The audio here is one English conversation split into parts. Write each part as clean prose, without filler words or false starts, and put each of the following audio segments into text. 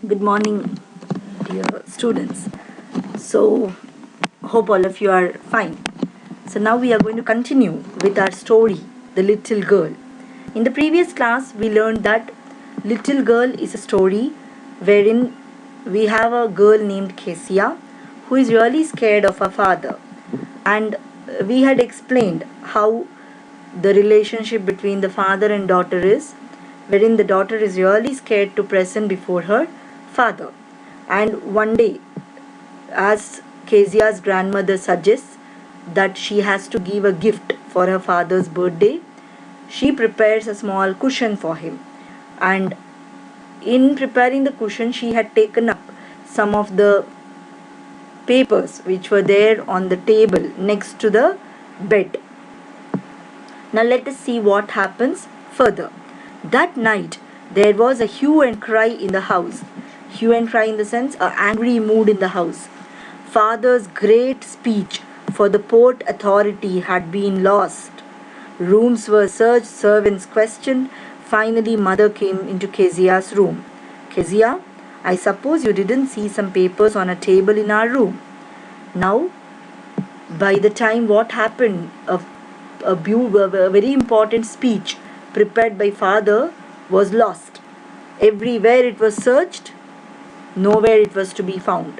Good morning, dear students. So, hope all of you are fine. So, now we are going to continue with our story, The Little Girl. In the previous class, we learned that Little Girl is a story wherein we have a girl named Kesia who is really scared of her father. And we had explained how the relationship between the father and daughter is, wherein the daughter is really scared to present before her father. And one day, as Kezia's grandmother suggests that she has to give a gift for her father's birthday, she prepares a small cushion for him. And in preparing the cushion, she had taken up some of the papers which were there on the table next to the bed. Now let us see what happens further. That night there was a hue and cry in the house. Hue and cry in the sense an angry mood in the house. Father's great speech for the Port Authority had been lost. Rooms were searched, servants questioned. Finally mother came into Kezia's room. Kezia, I suppose you didn't see some papers on a table in our room. Now, by the time what happened, a very important speech prepared by father was lost. Everywhere it was searched, nowhere it was to be found.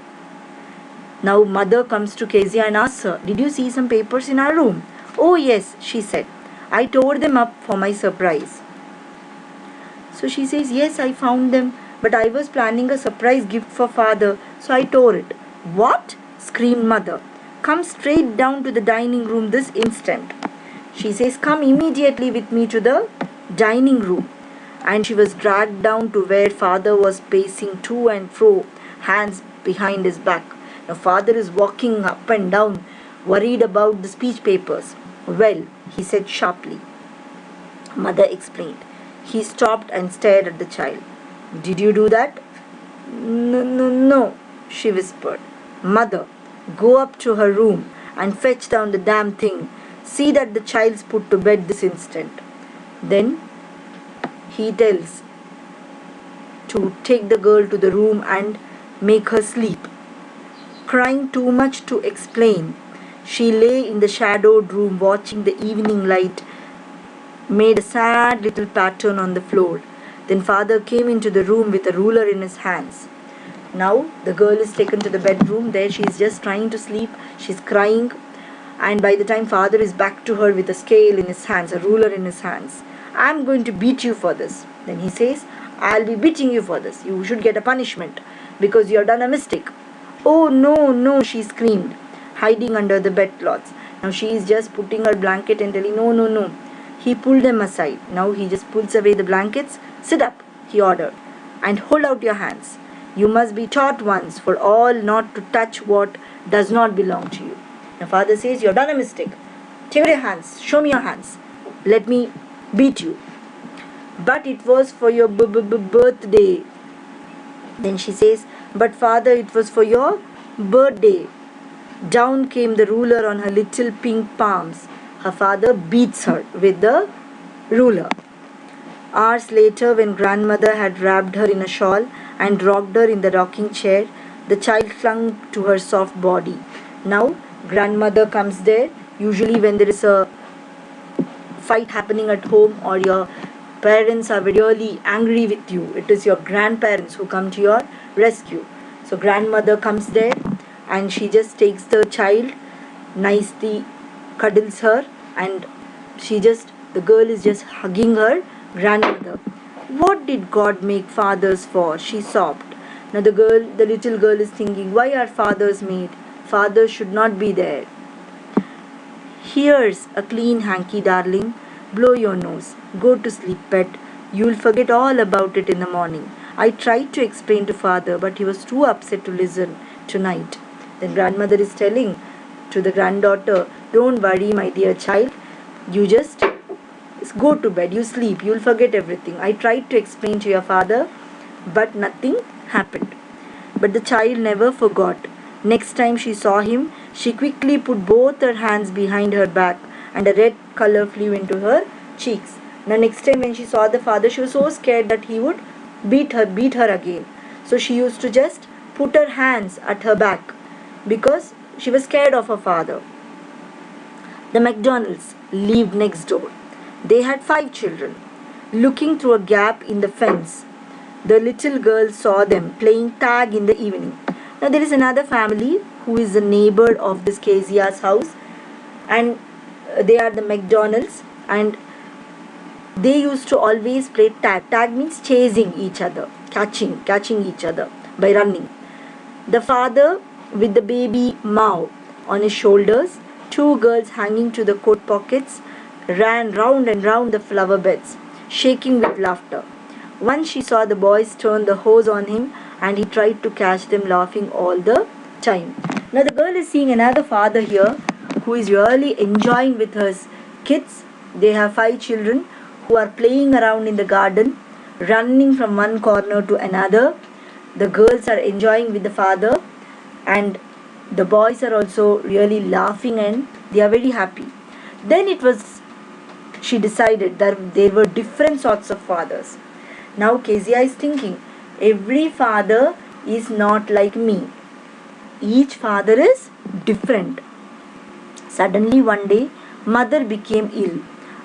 Now mother comes to Kezia and asks her, did you see some papers in our room? Oh yes, she said. I tore them up for my surprise. So she says, yes, I found them, but I was planning a surprise gift for father, so I tore it. What? Screamed mother. Come straight down to the dining room this instant. She says, come immediately with me to the dining room. And she was dragged down to where father was pacing to and fro, hands behind his back. Now father is walking up and down, worried about the speech papers. Well, he said sharply. Mother explained. He stopped and stared at the child. Did you do that? No, she whispered. Mother, go up to her room and fetch down the damn thing. See that the child's put to bed this instant. Then he tells to take the girl to the room and make her sleep. Crying too much to explain, she lay in the shadowed room watching the evening light made a sad little pattern on the floor. Then father came into the room with a ruler in his hands. Now the girl is taken to the bedroom. There she is just trying to sleep. She's crying. And by the time father is back to her with a scale in his hands, a ruler in his hands. I'm going to beat you for this. Then he says, I'll be beating you for this. You should get a punishment because you have done a mistake. Oh no, she screamed, hiding under the bedclothes. Now she is just putting her blanket and telling, no. He pulled them aside. Now he just pulls away the blankets. Sit up, he ordered, and hold out your hands. You must be taught once for all not to touch what does not belong to you. Now father says, you have done a mistake. Take out your hands. Show me your hands. Let me beat you. But it was for your birthday. Then she says, but father, it was for your birthday. Down came the ruler on her little pink palms. Her father beats her with the ruler. Hours later, when grandmother had wrapped her in a shawl and rocked her in the rocking chair, the child clung to her soft body. Now, grandmother comes there. Usually when there is a fight happening at home or your parents are really angry with you, it is your grandparents who come to your rescue. So grandmother comes there and she just takes the child, nicely cuddles her, and the girl is just hugging her grandmother. What did God make fathers for? She sobbed. Now the little girl is thinking, why are fathers made? Fathers should not be there. Here's a clean hanky, darling. Blow your nose. Go to sleep, pet. You'll forget all about it in the morning. I tried to explain to father, but he was too upset to listen tonight. Then grandmother is telling to the granddaughter, don't worry, my dear child. You just go to bed. You sleep. You'll forget everything. I tried to explain to your father, but nothing happened. But the child never forgot. Next time she saw him, she quickly put both her hands behind her back and a red color flew into her cheeks. Now next time when she saw the father, she was so scared that he would beat her again. So she used to just put her hands at her back because she was scared of her father. The McDonalds lived next door. They had 5 children. Looking through a gap in the fence, the little girl saw them playing tag in the evening. Now there is another family who is the neighbor of this Kezia's house, and they are the McDonalds, and they used to always play tag. Tag means chasing each other, catching each other by running. The father with the baby Mao on his shoulders, 2 girls hanging to the coat pockets, ran round and round the flower beds, shaking with laughter. Once she saw the boys turn the hose on him, and he tried to catch them laughing all the time. Now the girl is seeing another father here who is really enjoying with his kids. They have 5 children who are playing around in the garden, running from one corner to another. The girls are enjoying with the father, and the boys are also really laughing, and they are very happy. Then she decided that there were different sorts of fathers. Now Kezia is thinking, every father is not like me. Each father is different. Suddenly one day, mother became ill,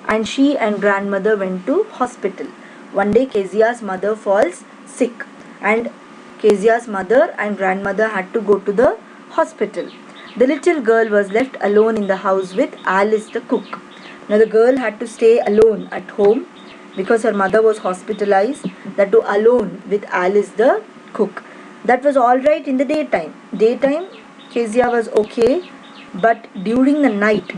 and she and grandmother went to hospital. One day Kezia's mother falls sick, and Kezia's mother and grandmother had to go to the hospital. The little girl was left alone in the house with Alice the cook. Now the girl had to stay alone at home because her mother was hospitalized, that too alone with Alice the cook. That was all right in the daytime. Daytime, Kezia was okay, but during the night,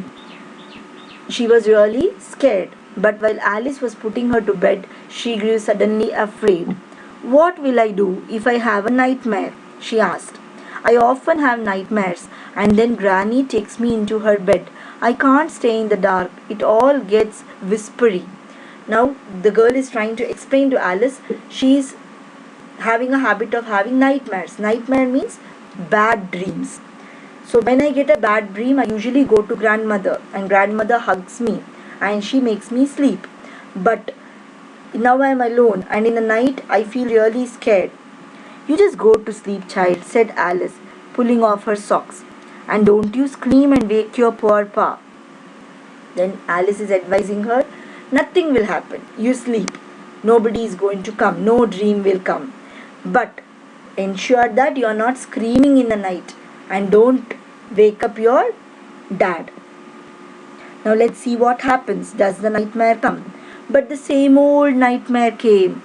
she was really scared. But while Alice was putting her to bed, she grew suddenly afraid. What will I do if I have a nightmare? She asked. I often have nightmares, and then Granny takes me into her bed. I can't stay in the dark. It all gets whispery. Now the girl is trying to explain to Alice she is having a habit of having nightmares. Nightmare means bad dreams. So when I get a bad dream, I usually go to grandmother, and grandmother hugs me and she makes me sleep. But now I am alone, and in the night I feel really scared. You just go to sleep, child, said Alice, pulling off her socks. And don't you scream and wake your poor pa. Then Alice is advising her, nothing will happen. You sleep. Nobody is going to come. No dream will come. But ensure that you are not screaming in the night, and don't wake up your dad. Now let's see what happens. Does the nightmare come? But the same old nightmare came.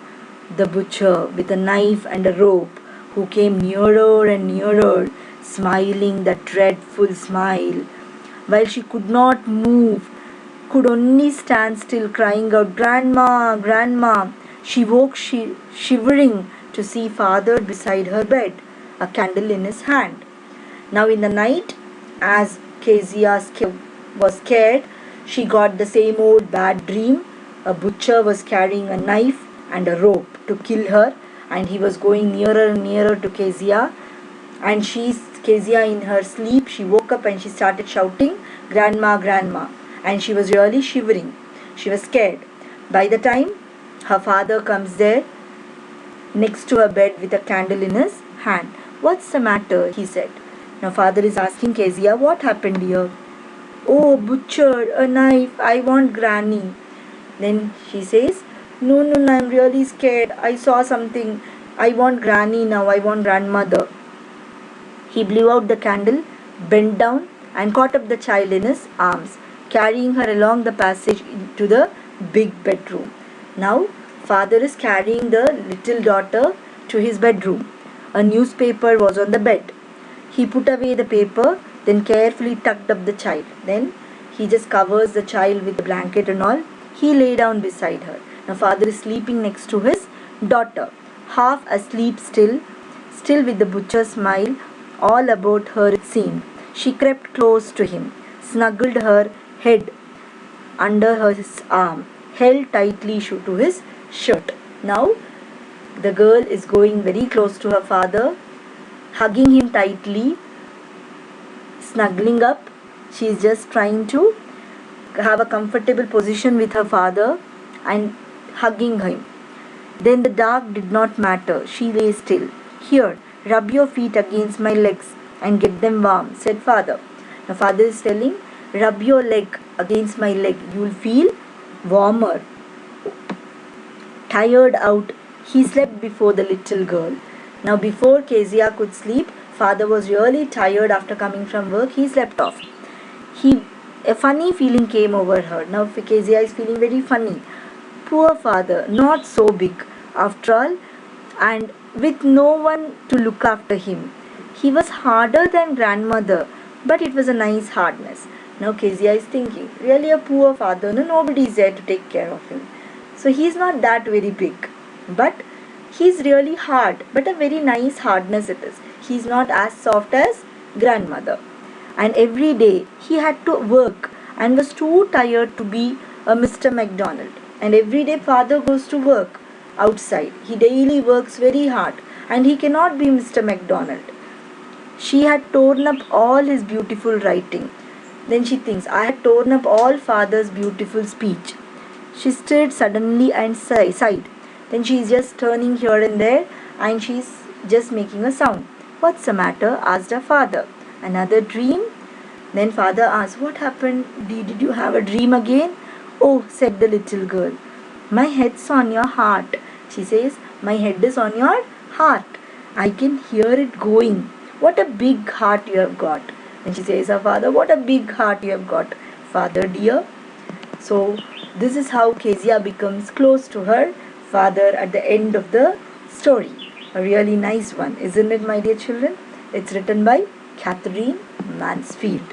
The butcher with a knife and a rope, who came nearer and nearer, smiling that dreadful smile. While she could not move, could only stand still, crying out, Grandma, Grandma. She woke shivering to see father beside her bed, a candle in his hand. Now in the night, as Kezia was scared, she got the same old bad dream. A butcher was carrying a knife and a rope to kill her, and he was going nearer and nearer to Kezia. And Kezia in her sleep, she woke up and she started shouting, Grandma, Grandma. And she was really shivering. She was scared. By the time her father comes there next to her bed with a candle in his hand. What's the matter? He said. Now father is asking Kezia, what happened here? Oh, butcher, a knife. I want Granny. Then she says, no, I'm really scared. I saw something. I want Granny now. I want grandmother. He blew out the candle, bent down, and caught up the child in his arms, carrying her along the passage to the big bedroom. Now, father is carrying the little daughter to his bedroom. A newspaper was on the bed. He put away the paper, then carefully tucked up the child. Then he just covers the child with the blanket and all. He lay down beside her. Now father is sleeping next to his daughter, half asleep still with the butcher's smile all about her it seemed. She crept close to him, snuggled her head under his arm, held tightly to his shirt. Now the girl is going very close to her father, hugging him tightly, snuggling up. She is just trying to have a comfortable position with her father and hugging him. Then the dark did not matter. She lay still, Here, rub your feet against my legs and get them warm, said father. Now father is telling, rub your leg against my leg, you will feel warmer. Tired out, he slept before the little girl. Now before Kezia could sleep, father was really tired after coming from work. He slept off. A funny feeling came over her. Now Kezia is feeling very funny. Poor father, not so big after all, and with no one to look after him. He was harder than grandmother, but it was a nice hardness. Now Kezia is thinking, really a poor father, no, nobody is there to take care of him. So he's not that very big, but he's really hard, but a very nice hardness it is. He's not as soft as grandmother. And every day he had to work and was too tired to be a Mr. McDonald. And every day father goes to work outside. He daily works very hard and he cannot be Mr. McDonald. She had torn up all his beautiful writing. Then she thinks, I had torn up all father's beautiful speech. She stirred suddenly and sighed. Then she is just turning here and there and she's just making a sound. What's the matter? Asked her father. Another dream? Then father asked, what happened? Did you have a dream again? Oh, said the little girl. My head's on your heart. She says, my head is on your heart. I can hear it going. What a big heart you have got. And she says, her father, what a big heart you have got, father dear. So this is how Kezia becomes close to her father at the end of the story. A really nice one, isn't it, my dear children? It's written by Catherine Mansfield.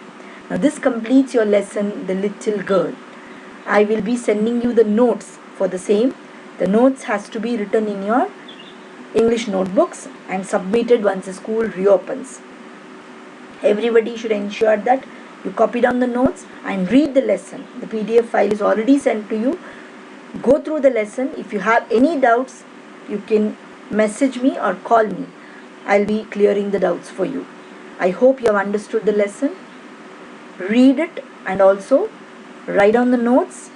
Now this completes your lesson, The Little Girl. I will be sending you the notes for the same. The notes has to be written in your English notebooks and submitted once the school reopens. Everybody should ensure that you copy down the notes and read the lesson. The PDF file is already sent to you. Go through the lesson. If you have any doubts, you can message me or call me. I'll be clearing the doubts for you. I hope you have understood the lesson. Read it and also write down the notes.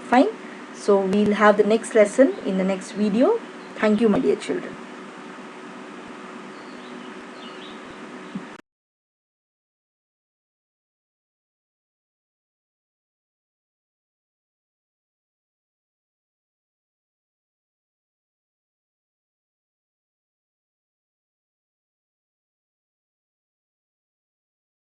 Fine. So we'll have the next lesson in the next video. Thank you, my dear children.